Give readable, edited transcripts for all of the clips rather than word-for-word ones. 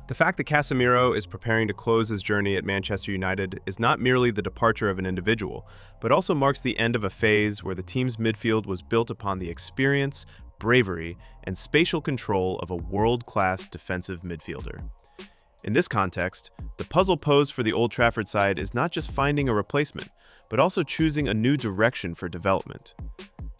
The fact that Casemiro is preparing to close his journey at Manchester United is not merely the departure of an individual, but also marks the end of a phase where the team's midfield was built upon the experience, bravery, and spatial control of a world-class defensive midfielder. In this context, the puzzle posed for the Old Trafford side is not just finding a replacement, but also choosing a new direction for development.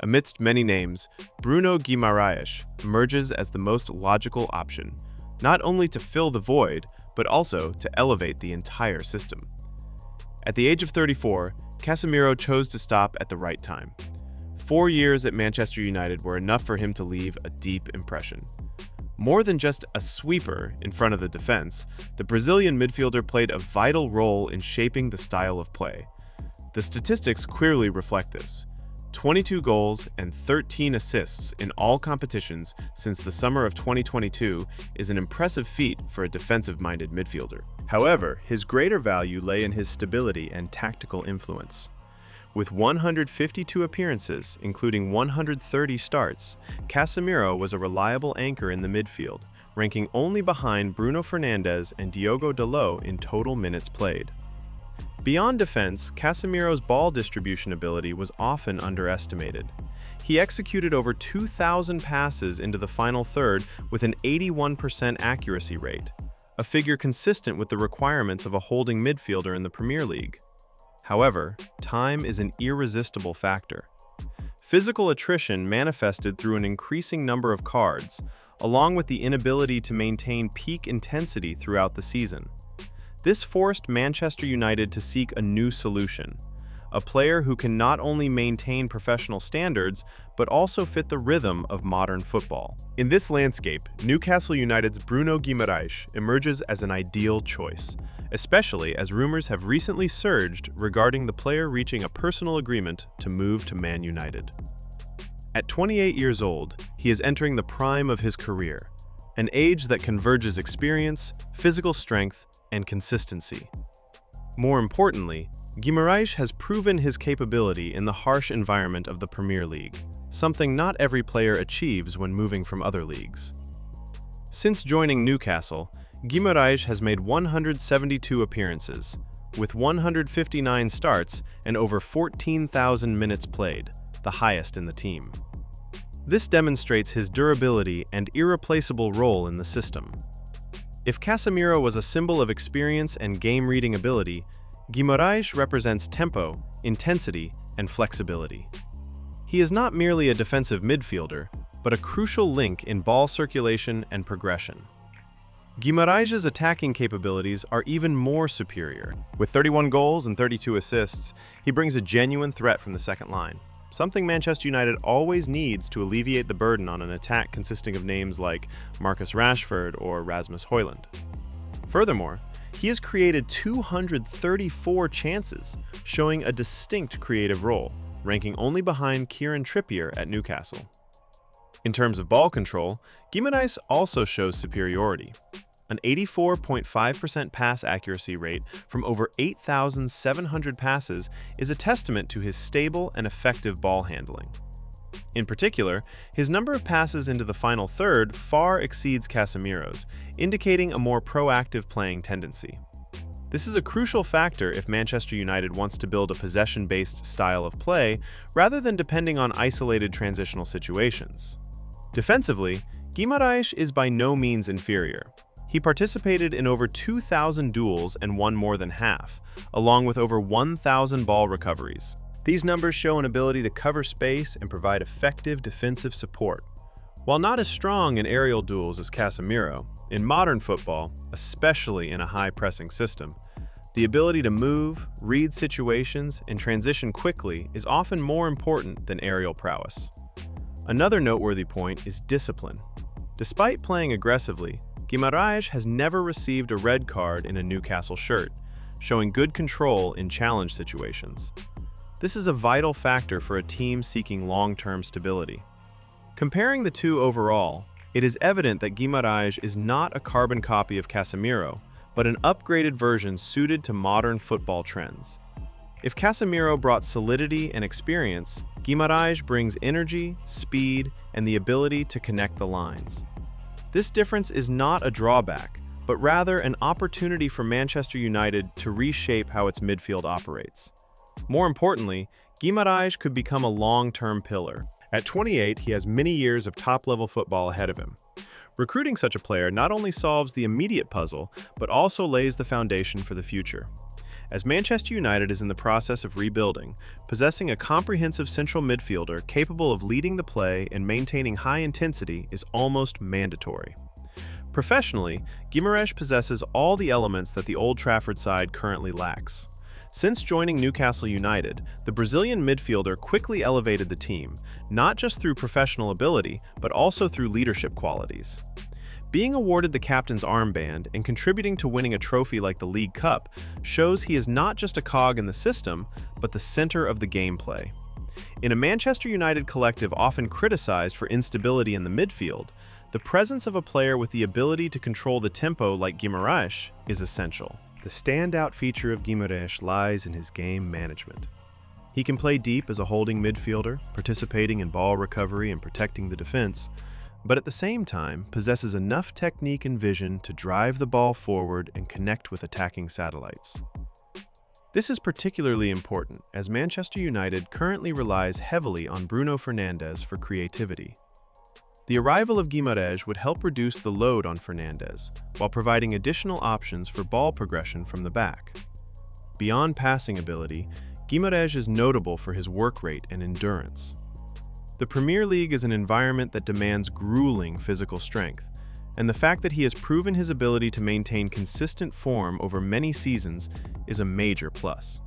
Amidst many names, Bruno Guimarães emerges as the most logical option, not only to fill the void, but also to elevate the entire system. At the age of 34, Casemiro chose to stop at the right time. 4 years at Manchester United were enough for him to leave a deep impression. More than just a sweeper in front of the defense, the Brazilian midfielder played a vital role in shaping the style of play. The statistics clearly reflect this. 22 goals and 13 assists in all competitions since the summer of 2022 is an impressive feat for a defensive-minded midfielder. However, his greater value lay in his stability and tactical influence. With 152 appearances, including 130 starts, Casemiro was a reliable anchor in the midfield, ranking only behind Bruno Fernandes and Diogo Dalot in total minutes played. Beyond defense, Casemiro's ball distribution ability was often underestimated. He executed over 2,000 passes into the final third with an 81% accuracy rate, a figure consistent with the requirements of a holding midfielder in the Premier League. However, time is an irresistible factor. Physical attrition manifested through an increasing number of cards, along with the inability to maintain peak intensity throughout the season. This forced Manchester United to seek a new solution, a player who can not only maintain professional standards, but also fit the rhythm of modern football. In this landscape, Newcastle United's Bruno Guimarães emerges as an ideal choice, especially as rumors have recently surged regarding the player reaching a personal agreement to move to Man United. At 28 years old, he is entering the prime of his career, an age that converges experience, physical strength, and consistency. More importantly, Guimarães has proven his capability in the harsh environment of the Premier League, something not every player achieves when moving from other leagues. Since joining Newcastle, Guimarães has made 172 appearances, with 159 starts and over 14,000 minutes played, the highest in the team. This demonstrates his durability and irreplaceable role in the system. If Casemiro was a symbol of experience and game-reading ability, Guimarães represents tempo, intensity, and flexibility. He is not merely a defensive midfielder, but a crucial link in ball circulation and progression. Guimarães' attacking capabilities are even more superior. With 31 goals and 32 assists, he brings a genuine threat from the second line, something Manchester United always needs to alleviate the burden on an attack consisting of names like Marcus Rashford or Rasmus Højlund. Furthermore, he has created 234 chances, showing a distinct creative role, ranking only behind Kieran Trippier at Newcastle. In terms of ball control, Guimarães also shows superiority. An 84.5% pass accuracy rate from over 8,700 passes is a testament to his stable and effective ball handling. In particular, his number of passes into the final third far exceeds Casemiro's, indicating a more proactive playing tendency. This is a crucial factor if Manchester United wants to build a possession-based style of play rather than depending on isolated transitional situations. Defensively, Guimarães is by no means inferior. He participated in over 2,000 duels and won more than half, along with over 1,000 ball recoveries. These numbers show an ability to cover space and provide effective defensive support. While not as strong in aerial duels as Casemiro, in modern football, especially in a high-pressing system, the ability to move, read situations, and transition quickly is often more important than aerial prowess. Another noteworthy point is discipline. Despite playing aggressively, Guimarães has never received a red card in a Newcastle shirt, showing good control in challenge situations. This is a vital factor for a team seeking long-term stability. Comparing the two overall, it is evident that Guimarães is not a carbon copy of Casemiro, but an upgraded version suited to modern football trends. If Casemiro brought solidity and experience, Guimarães brings energy, speed, and the ability to connect the lines. This difference is not a drawback, but rather an opportunity for Manchester United to reshape how its midfield operates. More importantly, Guimarães could become a long-term pillar. At 28, he has many years of top-level football ahead of him. Recruiting such a player not only solves the immediate puzzle, but also lays the foundation for the future. As Manchester United is in the process of rebuilding, possessing a comprehensive central midfielder capable of leading the play and maintaining high intensity is almost mandatory. Professionally, Guimarães possesses all the elements that the Old Trafford side currently lacks. Since joining Newcastle United, the Brazilian midfielder quickly elevated the team, not just through professional ability, but also through leadership qualities. Being awarded the captain's armband and contributing to winning a trophy like the League Cup shows he is not just a cog in the system, but the center of the gameplay. In a Manchester United collective often criticized for instability in the midfield, the presence of a player with the ability to control the tempo like Guimarães is essential. The standout feature of Guimarães lies in his game management. He can play deep as a holding midfielder, participating in ball recovery and protecting the defense, but at the same time possesses enough technique and vision to drive the ball forward and connect with attacking satellites. This is particularly important as Manchester United currently relies heavily on Bruno Fernandes for creativity. The arrival of Guimarães would help reduce the load on Fernandes, while providing additional options for ball progression from the back. Beyond passing ability, Guimarães is notable for his work rate and endurance. The Premier League is an environment that demands grueling physical strength, and the fact that he has proven his ability to maintain consistent form over many seasons is a major plus.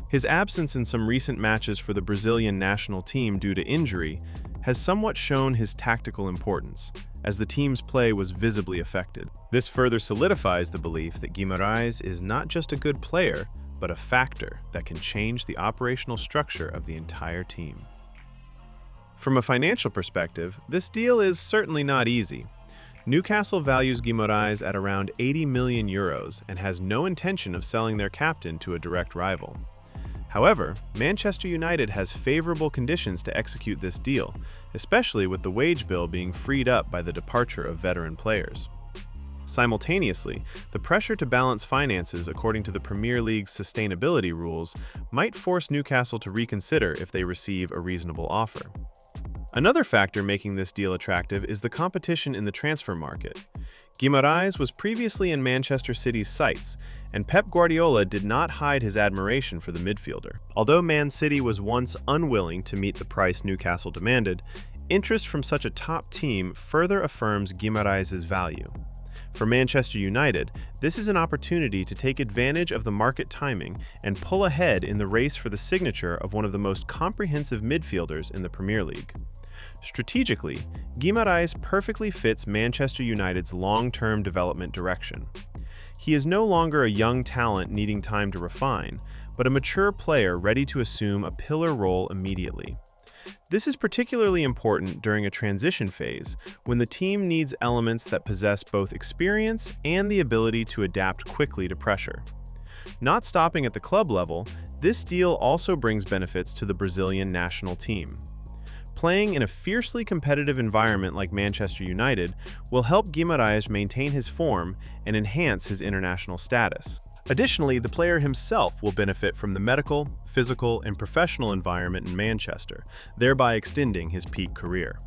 His absence in some recent matches for the Brazilian national team due to injury has somewhat shown his tactical importance, as the team's play was visibly affected. This further solidifies the belief that Guimarães is not just a good player, but a factor that can change the operational structure of the entire team. From a financial perspective, this deal is certainly not easy. Newcastle values Guimarães at around €80 million and has no intention of selling their captain to a direct rival. However, Manchester United has favorable conditions to execute this deal, especially with the wage bill being freed up by the departure of veteran players. Simultaneously, the pressure to balance finances according to the Premier League's sustainability rules might force Newcastle to reconsider if they receive a reasonable offer. Another factor making this deal attractive is the competition in the transfer market. Guimarães was previously in Manchester City's sights, and Pep Guardiola did not hide his admiration for the midfielder. Although Man City was once unwilling to meet the price Newcastle demanded, interest from such a top team further affirms Guimarães' value. For Manchester United, this is an opportunity to take advantage of the market timing and pull ahead in the race for the signature of one of the most comprehensive midfielders in the Premier League. Strategically, Guimarães perfectly fits Manchester United's long-term development direction. He is no longer a young talent needing time to refine, but a mature player ready to assume a pillar role immediately. This is particularly important during a transition phase when the team needs elements that possess both experience and the ability to adapt quickly to pressure. Not stopping at the club level, this deal also brings benefits to the Brazilian national team. Playing in a fiercely competitive environment like Manchester United will help Guimarães maintain his form and enhance his international status. Additionally, the player himself will benefit from the medical, physical, and professional environment in Manchester, thereby extending his peak career.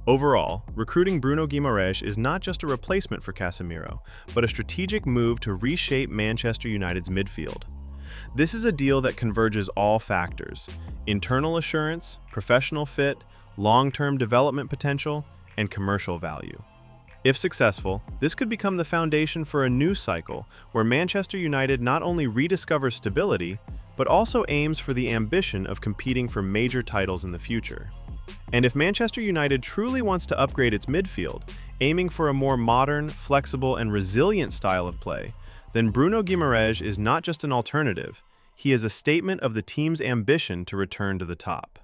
Overall, recruiting Bruno Guimarães is not just a replacement for Casemiro, but a strategic move to reshape Manchester United's midfield. This is a deal that converges all factors: internal assurance, professional fit, long-term development potential, and commercial value. If successful, this could become the foundation for a new cycle where Manchester United not only rediscovers stability, but also aims for the ambition of competing for major titles in the future. And if Manchester United truly wants to upgrade its midfield, aiming for a more modern, flexible, and resilient style of play, then Bruno Guimarães is not just an alternative, he is a statement of the team's ambition to return to the top.